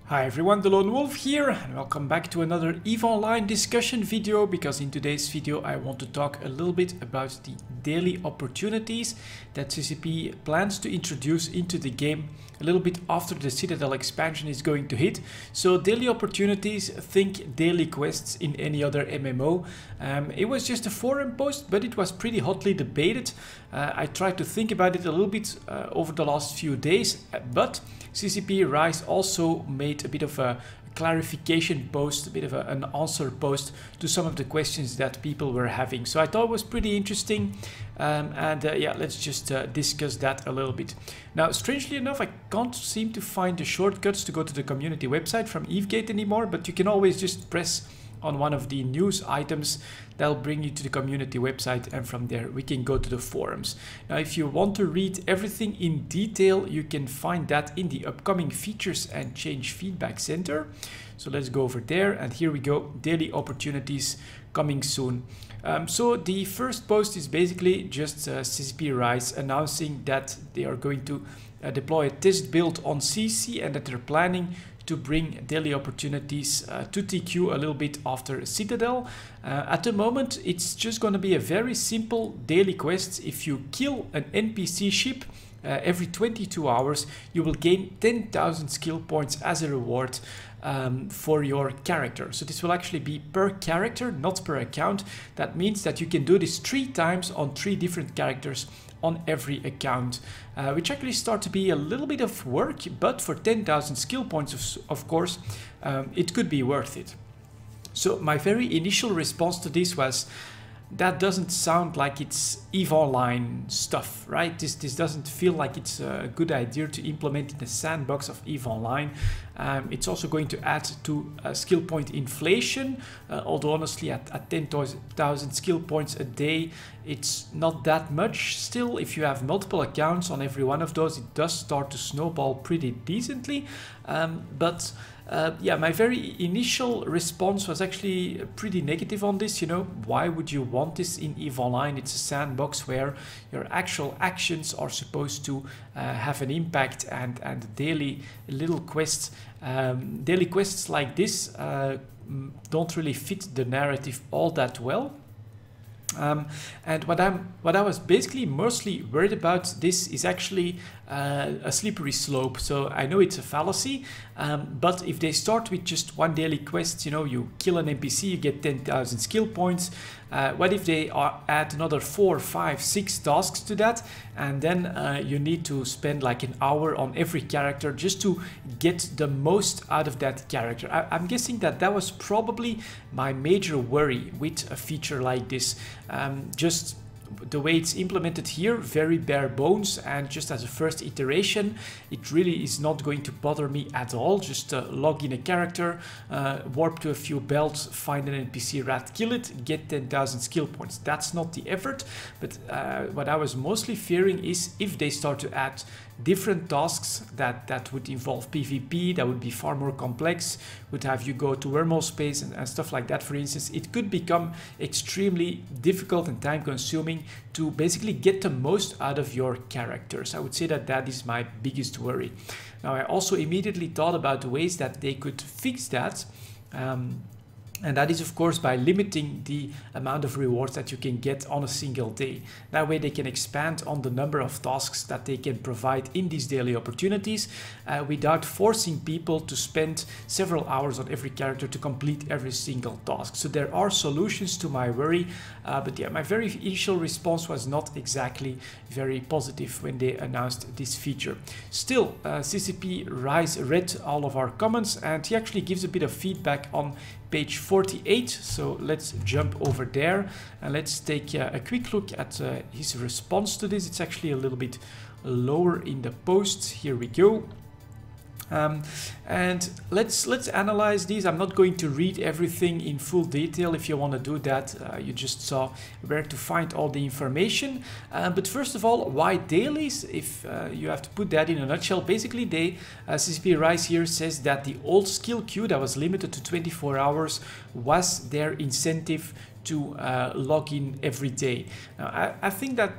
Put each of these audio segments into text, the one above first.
Hi everyone, delonewolf here, and welcome back to another EVE Online discussion video, because in today's video I want to talk a little bit about the daily opportunities that CCP plans to introduce into the game a little bit after the Citadel expansion is going to hit. So daily opportunities, think daily quests in any other MMO. It was just a forum post, but it was pretty hotly debated. I tried to think about it a little bit over the last few days, but CCP Rise also made a bit of a clarification post, a bit of an answer post to some of the questions that people were having. So I thought it was pretty interesting, yeah, let's just discuss that a little bit. Now, strangely enough, I can't seem to find the shortcuts to go to the community website from EveGate anymore, but you can always just press on one of the news items. That'll bring you to the community website, and from there we can go to the forums. Now, if you want to read everything in detail, you can find that in the upcoming features and change feedback center. So let's go over there, and here we go, daily opportunities coming soon. So the first post is basically just CCP Rise announcing that they are going to deploy a test build on CC, and that they're planning to bring daily opportunities to TQ a little bit after Citadel. At the moment, it's just going to be a very simple daily quest. If you kill an NPC ship every 22 hours, you will gain 10,000 skill points as a reward for your character. So this will actually be per character, not per account. That means that you can do this 3 times on 3 different characters on every account, which actually start to be a little bit of work, but for 10,000 skill points, of course, it could be worth it. So my very initial response to this was, that doesn't sound like it's EVE Online stuff, right? This doesn't feel like it's a good idea to implement in the sandbox of EVE Online. It's also going to add to skill point inflation, although honestly at 10,000 skill points a day, it's not that much still. If you have multiple accounts on every one of those, it does start to snowball pretty decently. Yeah, my very initial response was actually pretty negative on this. You know, why would you want this in EVE Online? It's a sandbox where your actual actions are supposed to have an impact, and daily little quests, daily quests like this don't really fit the narrative all that well. And what I was basically mostly worried about this is actually a slippery slope. So I know it's a fallacy, but if they start with just one daily quest, you know, you kill an NPC, you get 10,000 skill points. What if they add another 4, 5, 6 tasks to that, and then you need to spend like an hour on every character just to get the most out of that character? I'm guessing that that was probably my major worry with a feature like this. Just the way it's implemented here, very bare bones, and just as a first iteration, it really is not going to bother me at all. Just log in a character, warp to a few belts, find an NPC rat, kill it, get 10,000 skill points. That's not the effort, but what I was mostly fearing is if they start to add different tasks that would involve PvP, that would be far more complex, would have you go to wormhole space and stuff like that, for instance, it could become extremely difficult and time consuming to basically get the most out of your characters. I would say that that is my biggest worry. Now, I also immediately thought about the ways that they could fix that. And that is, of course, by limiting the amount of rewards that you can get on a single day. That way they can expand on the number of tasks that they can provide in these daily opportunities without forcing people to spend several hours on every character to complete every single task. So there are solutions to my worry, but yeah, my very initial response was not exactly very positive when they announced this feature. Still, CCP Rise read all of our comments, and he actually gives a bit of feedback on page 48, so let's jump over there and let's take a quick look at his response to this. It's actually a little bit lower in the post. Here we go. And let's analyze these. I'm not going to read everything in full detail. If you want to do that, you just saw where to find all the information. But first of all, why dailies? If you have to put that in a nutshell, basically CCP Rise here says that the old skill queue that was limited to 24 hours was their incentive to log in every day. Now, I think that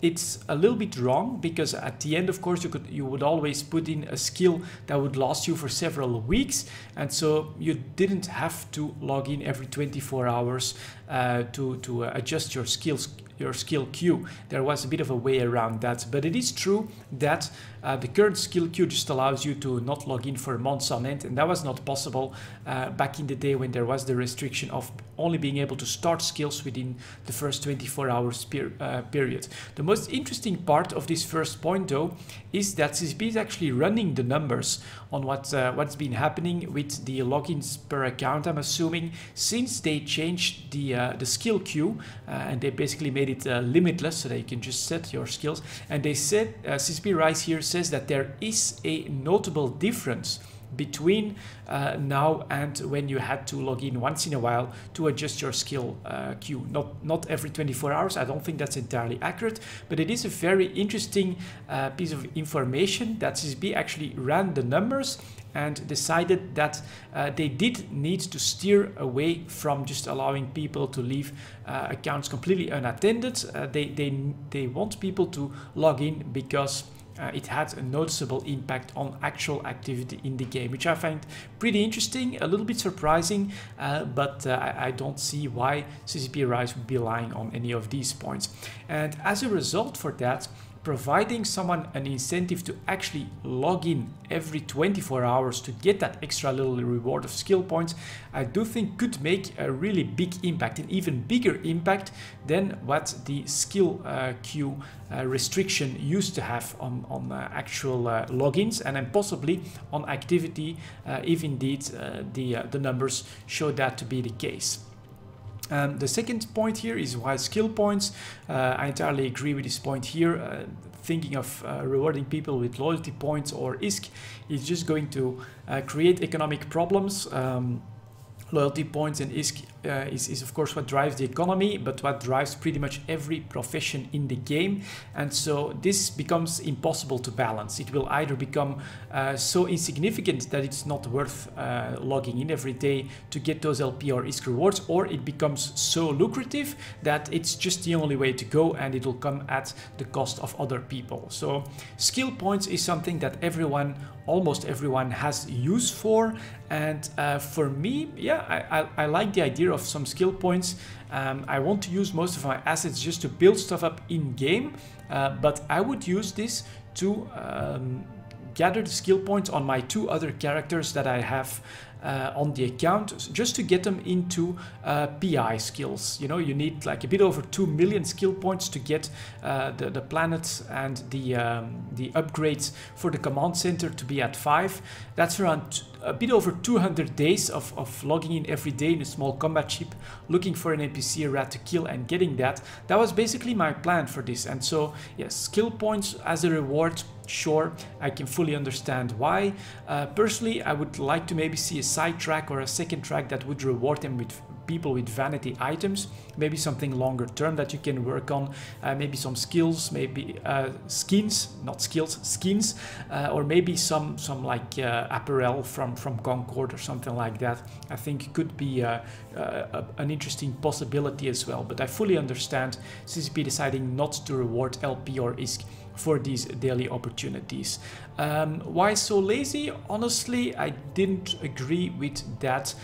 it's a little bit wrong, because at the end, of course, you would always put in a skill that would last you for several weeks, and so you didn't have to log in every 24 hours to adjust your skill queue. There was a bit of a way around that, but it is true that the current skill queue just allows you to not log in for months on end, and that was not possible back in the day when there was the restriction of only being able to start skills within the first 24 hours period. The most interesting part of this first point, though, is that CCP is actually running the numbers on what's been happening with the logins per account, I'm assuming, since they changed the skill queue, and they basically made it limitless so that you can just set your skills. And they said, CCP Rise here says that there is a notable difference between now and when you had to log in once in a while to adjust your skill queue. Not every 24 hours. I don't think that's entirely accurate, but it is a very interesting piece of information that CCP actually ran the numbers and decided that they did need to steer away from just allowing people to leave accounts completely unattended. They want people to log in because it had a noticeable impact on actual activity in the game, which I find pretty interesting, a little bit surprising, but I don't see why CCP Rise would be relying on any of these points. And as a result for that, providing someone an incentive to actually log in every 24 hours to get that extra little reward of skill points, I do think could make a really big impact, an even bigger impact than what the skill queue restriction used to have on actual logins, and then possibly on activity if indeed the numbers show that to be the case. The second point here is why skill points. I entirely agree with this point here. Thinking of rewarding people with loyalty points or ISK is just going to create economic problems. Loyalty points and ISK is of course what drives the economy, but what drives pretty much every profession in the game, and so this becomes impossible to balance. It will either become so insignificant that it's not worth logging in every day to get those LP or ISK rewards, or it becomes so lucrative that it's just the only way to go and it will come at the cost of other people. So skill points is something that almost everyone has use for, and for me, yeah, I like the idea of some skill points. I want to use most of my assets just to build stuff up in game, but I would use this to gather the skill points on my two other characters that I have on the account, just to get them into PI skills. You know, you need like a bit over 2 million skill points to get the planets and the upgrades for the command center to be at 5. That's around a bit over 200 days of logging in every day in a small combat ship, looking for an NPC or rat to kill and getting that. That was basically my plan for this, and so yes, skill points as a reward, sure, I can fully understand why. Personally, I would like to maybe see a side track or a second track that would reward them with people with vanity items, maybe something longer term that you can work on, maybe some skills, maybe skins, not skills, skins, or maybe some like apparel from Concord or something like that. I think could be an interesting possibility as well, but I fully understand CCP deciding not to reward LP or ISK for these daily opportunities. Why so lazy? Honestly, I didn't agree with that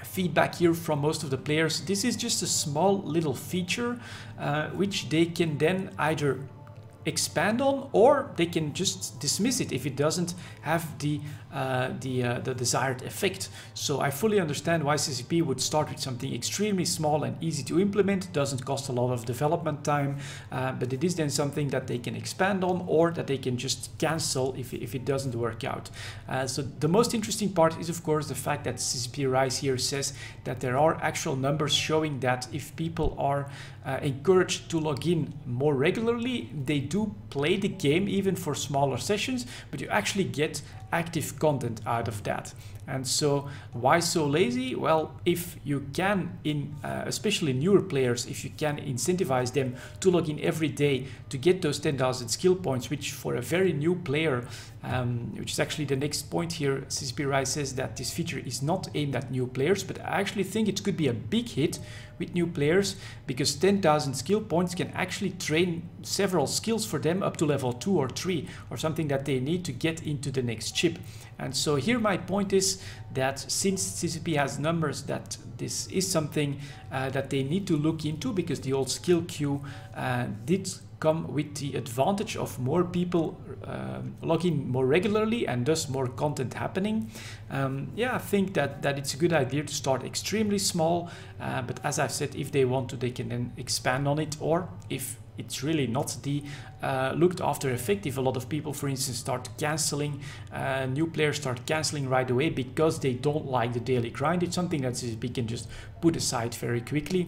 feedback here from most of the players. This is just a small little feature which they can then either expand on, or they can just dismiss it if it doesn't have the desired effect. So I fully understand why CCP would start with something extremely small and easy to implement. It doesn't cost a lot of development time, but it is then something that they can expand on, or that they can just cancel if it doesn't work out. So the most interesting part is of course the fact that CCP Rise here says that there are actual numbers showing that if people are encouraged to log in more regularly, they do play the game even for smaller sessions, but you actually get active content out of that. And so why so lazy? Well, if you can, especially newer players, if you can incentivize them to log in every day to get those 10,000 skill points, which for a very new player which is actually the next point here. CCP Rise says that this feature is not aimed at new players, but I actually think it could be a big hit with new players, because 10,000 skill points can actually train several skills for them up to level 2 or 3 or something that they need to get into the next chip. And so here my point is that since CCP has numbers, that this is something that they need to look into, because the old skill queue did come with the advantage of more people logging more regularly and thus more content happening. Yeah, I think that it's a good idea to start extremely small, but as I've said, if they want to, they can then expand on it, or if it's really not the looked after effect, if a lot of people, for instance, start canceling, new players start canceling right away because they don't like the daily grind, it's something that CCP can just put aside very quickly.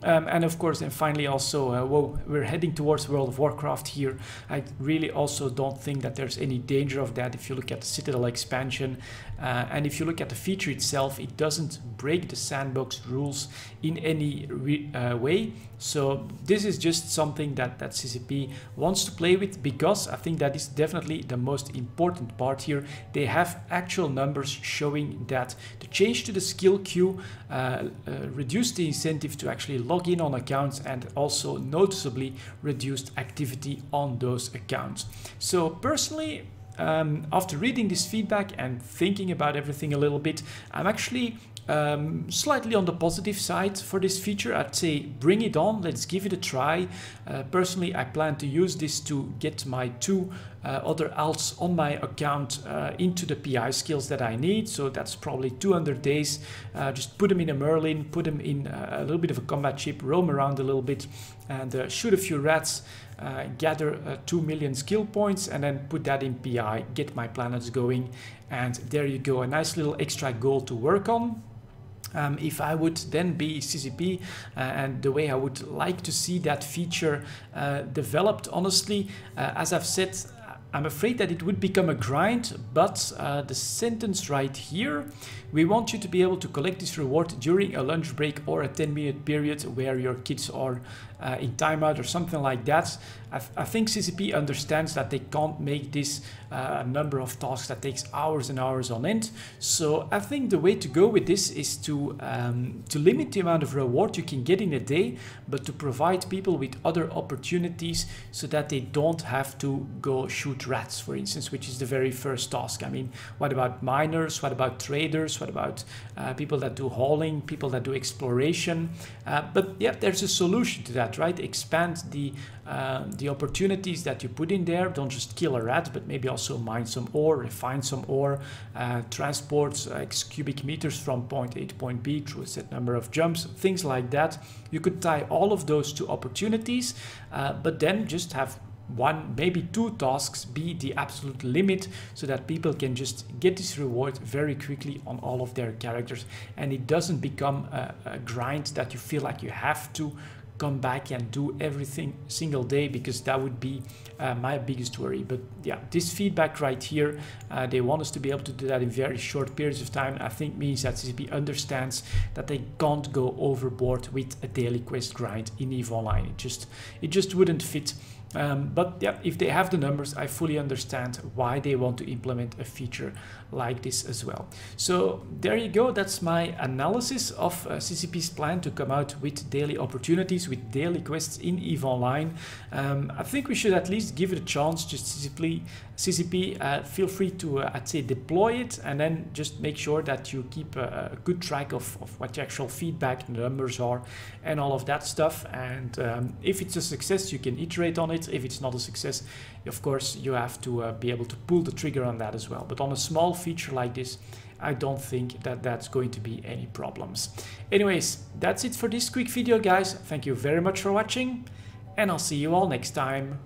And of course, and finally also, well, we're heading towards World of Warcraft here. I really also don't think that there's any danger of that if you look at the Citadel expansion. And if you look at the feature itself, it doesn't break the sandbox rules in any way. So this is just something that CCP wants to play with, because I think that is definitely the most important part here. They have actual numbers showing that the change to the skill queue reduced the incentive to actually log in on accounts, and also noticeably reduced activity on those accounts. So personally, after reading this feedback and thinking about everything a little bit, I'm actually slightly on the positive side for this feature. I'd say bring it on, let's give it a try. Personally, I plan to use this to get my 2 other alts on my account into the PI skills that I need. So that's probably 200 days. Just put them in a Merlin, put them in a little bit of a combat chip, roam around a little bit, and shoot a few rats, gather 2 million skill points, and then put that in PI, get my planets going, and there you go, a nice little extra goal to work on. If I would then be CCP, and the way I would like to see that feature developed, honestly, as I've said, I'm afraid that it would become a grind, but the sentence right here, we want you to be able to collect this reward during a lunch break or a 10-minute period where your kids are in timeout or something like that. I think CCP understands that they can't make this a number of tasks that takes hours and hours on end. So I think the way to go with this is to limit the amount of reward you can get in a day, but to provide people with other opportunities so that they don't have to go shoot rats, for instance, which is the very first task. I mean, what about miners? What about traders? What about people that do hauling, people that do exploration? But yeah, there's a solution to that, right? Expand the opportunities that you put in there. Don't just kill a rat, but maybe also mine some ore, refine some ore, transport X cubic meters from point A to point B through a set number of jumps, things like that. You could tie all of those to opportunities, but then just have 1, maybe 2 tasks be the absolute limit, so that people can just get this reward very quickly on all of their characters, and it doesn't become a grind that you feel like you have to come back and do everything single day, because that would be my biggest worry. But yeah, this feedback right here, they want us to be able to do that in very short periods of time, I think means that CCP understands that they can't go overboard with a daily quest grind in EVE Online. It just wouldn't fit. But yeah, if they have the numbers, I fully understand why they want to implement a feature like this as well. So there you go. That's my analysis of CCP's plan to come out with daily opportunities, with daily quests in EVE Online. I think we should at least give it a chance. Just CCP, feel free to, I'd say, deploy it, and then just make sure that you keep a good track of what the actual feedback and numbers are and all of that stuff. And if it's a success, you can iterate on it. If it's not a success, of course, you have to be able to pull the trigger on that as well. But on a small feature like this, I don't think that that's going to be any problems. Anyways, that's it for this quick video, guys. Thank you very much for watching, and I'll see you all next time.